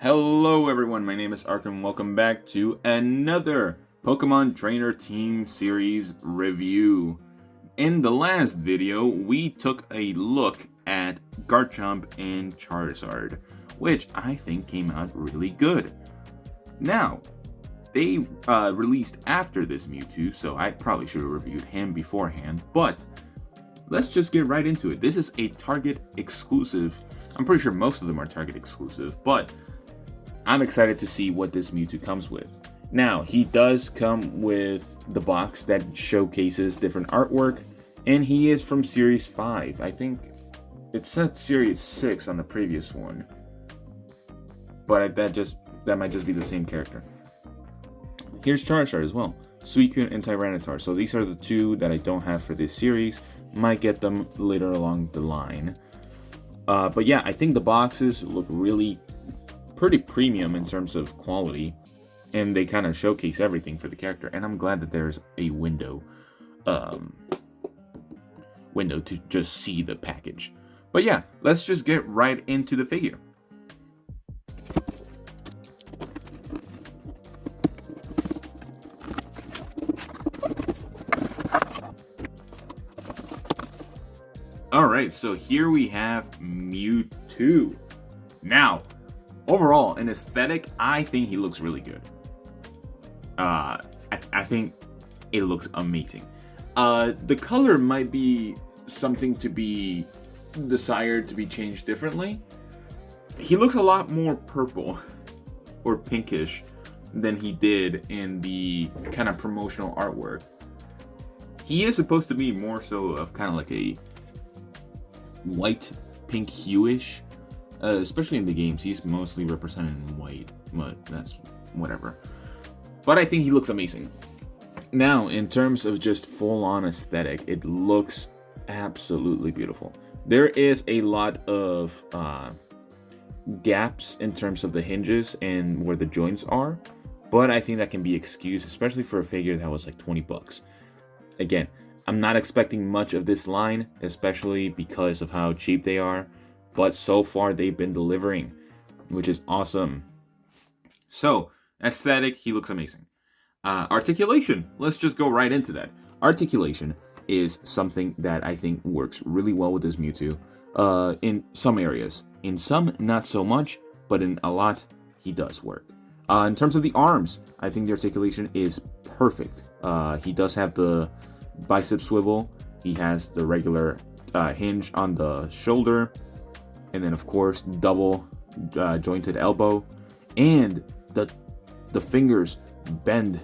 Hello everyone, my name is Ark and welcome back to another Pokemon Trainer Team Series review. In the last video, we took a look at Garchomp and Charizard, which I think came out really good. Now, they released after this Mewtwo, so I probably should have reviewed him beforehand, but let's just get right into it. This is a Target exclusive. I'm pretty sure most of them are Target exclusive, but I'm excited to see what this Mewtwo comes with. Now, he does come with the box that showcases different artwork, and he is from Series 5. I think it said Series 6 on the previous one, but that might just be the same character. Here's Charizard as well, Suicune and Tyranitar. So these are the two that I don't have for this series. Might get them later along the line. But yeah, I think the boxes look really pretty premium in terms of quality, and they kind of showcase everything for the character, and I'm glad that there's a window to just see the package. But yeah, let's just get right into the figure. Alright, so here we have Mewtwo. Now, overall, in aesthetic, I think he looks really good. I think it looks amazing. The color might be something to be desired to be changed differently. He looks a lot more purple or pinkish than he did in the kind of promotional artwork. He is supposed to be more so of kind of like a white pink hue-ish. Especially in the games, he's mostly represented in white, but that's whatever. But I think he looks amazing. Now, in terms of just full-on aesthetic, it looks absolutely beautiful. There is a lot of gaps in terms of the hinges and where the joints are, but I think that can be excused, especially for a figure that was like 20 bucks. Again, I'm not expecting much of this line, especially because of how cheap they are. But so far, they've been delivering, which is awesome. So, aesthetic, he looks amazing. Articulation, let's just go right into that. Articulation is something that I think works really well with this Mewtwo in some areas. In some, not so much, but in a lot, he does work. In terms of the arms, I think the articulation is perfect. He does have the bicep swivel. He has the regular hinge on the shoulder. And then, of course, double jointed elbow, and the fingers bend.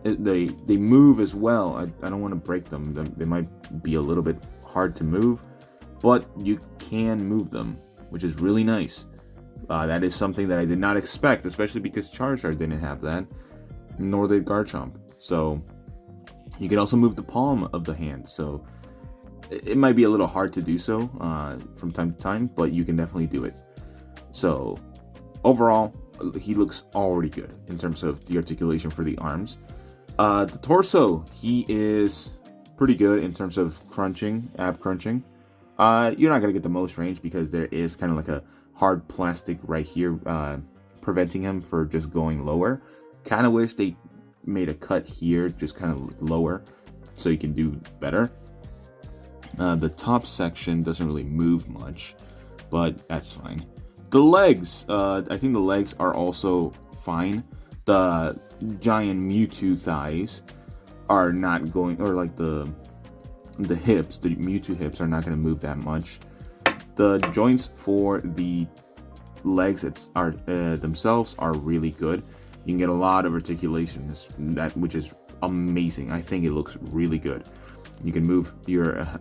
They move as well. I don't want to break them. They might be a little bit hard to move, but you can move them, which is really nice. That is something that I did not expect, especially because Charizard didn't have that, nor did Garchomp. So you can also move the palm of the hand. So it might be a little hard to do so from time to time, but you can definitely do it. So overall, he looks already good in terms of the articulation for the arms. The torso, he is pretty good in terms of crunching, ab crunching. You're not going to get the most range because there is kind of like a hard plastic right here preventing him for just going lower. Kind of wish they made a cut here just kind of lower so you can do better. The top section doesn't really move much, but that's fine. The legs, I think the legs are also fine. The giant Mewtwo thighs are not going, or like the hips, the Mewtwo hips are not going to move that much. The joints for the legs themselves are really good. You can get a lot of articulation, which is amazing. I think it looks really good. You can move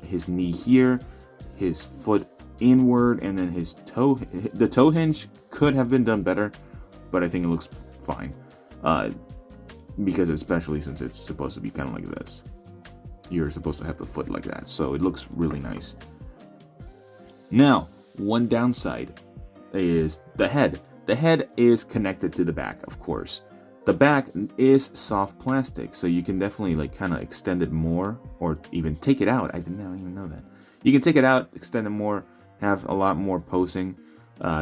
his knee here, his foot inward, and then his toe. The toe hinge could have been done better, but I think it looks fine. Because especially since it's supposed to be kind of like this. You're supposed to have the foot like that, so it looks really nice. Now, one downside is the head. The head is connected to the back, of course. The back is soft plastic, so you can definitely like kind of extend it more, or even take it out. I didn't even know that. You can take it out, extend it more, have a lot more posing.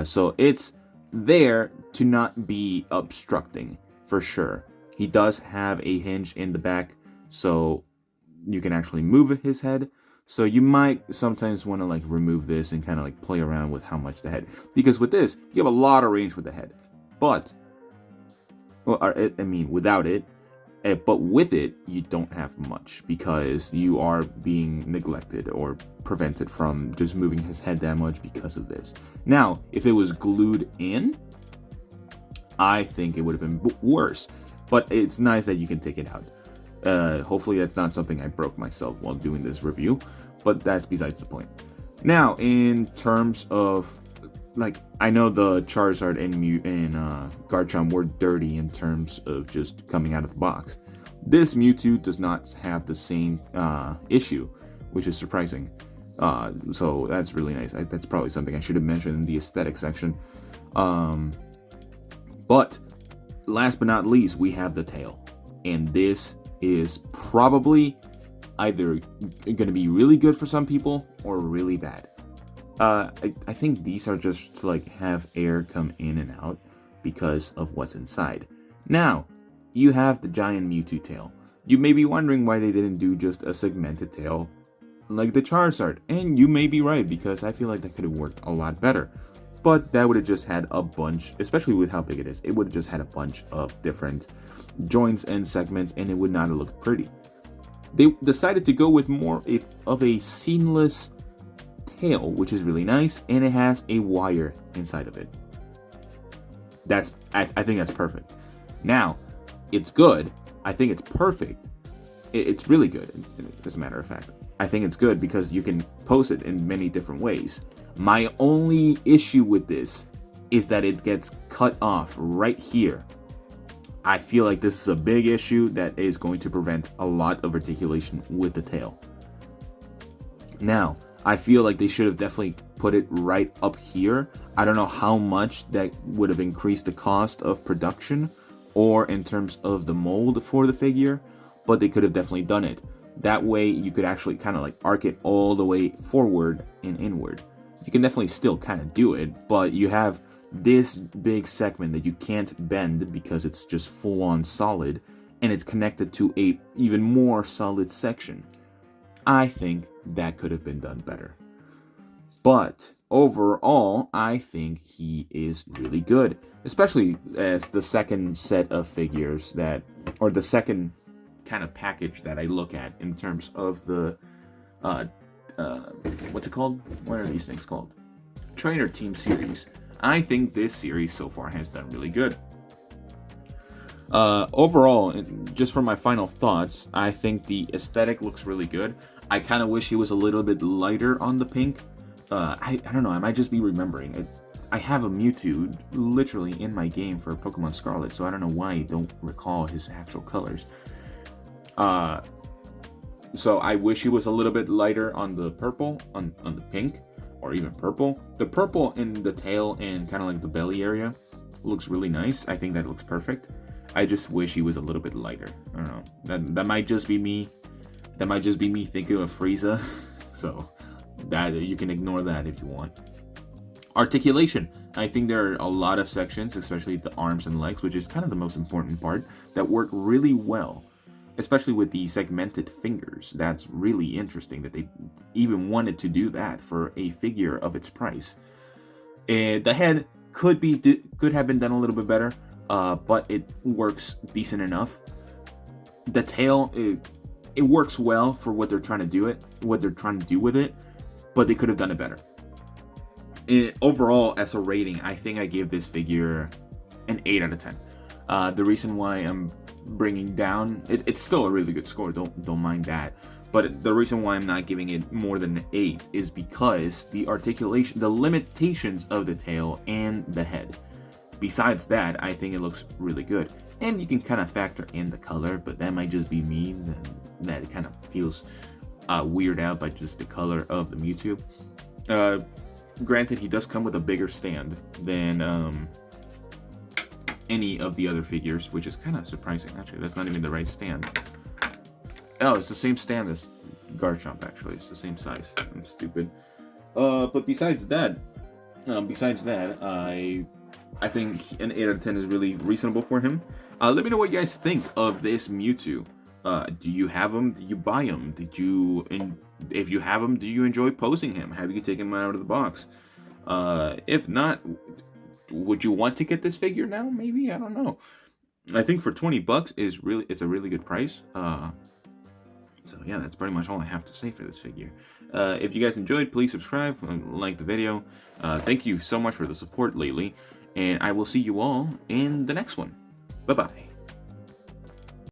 So it's there to not be obstructing, for sure. He does have a hinge in the back, so you can actually move his head. So you might sometimes want to like remove this and kind of like play around with how much the head, because with this you have a lot of range with the head, but well, I mean without it, but with it you don't have much because you are being neglected or prevented from just moving his head that much because of this. Now, if it was glued in, I think it would have been worse, but it's nice that you can take it out. Hopefully that's not something I broke myself while doing this review, but that's besides the point. Now, in terms of, like, I know the Charizard and Garchomp were dirty in terms of just coming out of the box. This Mewtwo does not have the same issue, which is surprising. So that's really nice. That's probably something I should have mentioned in the aesthetic section. But last but not least, we have the tail, and this is probably either going to be really good for some people or really bad. I think these are just to like have air come in and out because of what's inside. Now, you have the giant Mewtwo tail. You may be wondering why they didn't do just a segmented tail like the Charizard, and you may be right, because I feel like that could have worked a lot better. But that would have just had a bunch, especially with how big it is, it would have just had a bunch of different joints and segments, and it would not have looked pretty. They decided to go with more of a seamless tail, which is really nice, and it has a wire inside of it. I think that's perfect. Now, it's good. I think it's perfect. It's really good, as a matter of fact. I think it's good because you can pose it in many different ways. My only issue with this is that it gets cut off right here. I feel like this is a big issue that is going to prevent a lot of articulation with the tail. Now, I feel like they should have definitely put it right up here. I don't know how much that would have increased the cost of production or in terms of the mold for the figure, but they could have definitely done it. That way you could actually kind of like arc it all the way forward and inward. You can definitely still kind of do it, but you have this big segment that you can't bend because it's just full on solid, and it's connected to a even more solid section. I think that could have been done better. But overall, I think he is really good, especially as the second set of figures that, or the second kind of package that I look at in terms of the what's it called? What are these things called? Trainer Team series. I think this series so far has done really good. Overall, just for my final thoughts, I think the aesthetic looks really good. I kind of wish he was a little bit lighter on the pink. I don't know, I might just be remembering it. I have a Mewtwo literally in my game for Pokemon Scarlet, so I don't know why I don't recall his actual colors. So I wish he was a little bit lighter on the purple, on the pink, or even purple. The purple in the tail and kind of like the belly area looks really nice. I think that looks perfect. I just wish he was a little bit lighter. I don't know. That might just be me. That might just be me thinking of Frieza. So that you can ignore that if you want. Articulation. I think there are a lot of sections, especially the arms and legs, which is kind of the most important part, that work really well. Especially with the segmented fingers. That's really interesting that they even wanted to do that for a figure of its price. The head could have been done a little bit better, but it works decent enough. The tail, it works well for what they're trying to do with it, but they could have done it better. Overall, as a rating, I think I gave this figure an 8 out of 10. The reason why I'm bringing down, it's still a really good score, don't mind that, but the reason why I'm not giving it more than an 8 is because the articulation, the limitations of the tail and the head. Besides that, I think it looks really good, and you can kind of factor in the color, but that might just be me, that it kind of feels weird out by just the color of the Mewtwo. Granted, he does come with a bigger stand than any of the other figures, which is kind of surprising. Actually, that's not even the right stand. Oh, it's the same stand as Garchomp. Actually, it's the same size. I'm stupid. But besides that, I I think an 8 out of 10 is really reasonable for him. Let me know what you guys think of this Mewtwo. Do you have him? Did you buy him? If you have him, do you enjoy posing him? Have you taken him out of the box? If not, would you want to get this figure now? Maybe, I don't know. I think for 20 bucks it's a really good price. So yeah, that's pretty much all I have to say for this figure. If you guys enjoyed, please subscribe, like the video. Thank you so much for the support lately, and I will see you all in the next one. Bye-bye.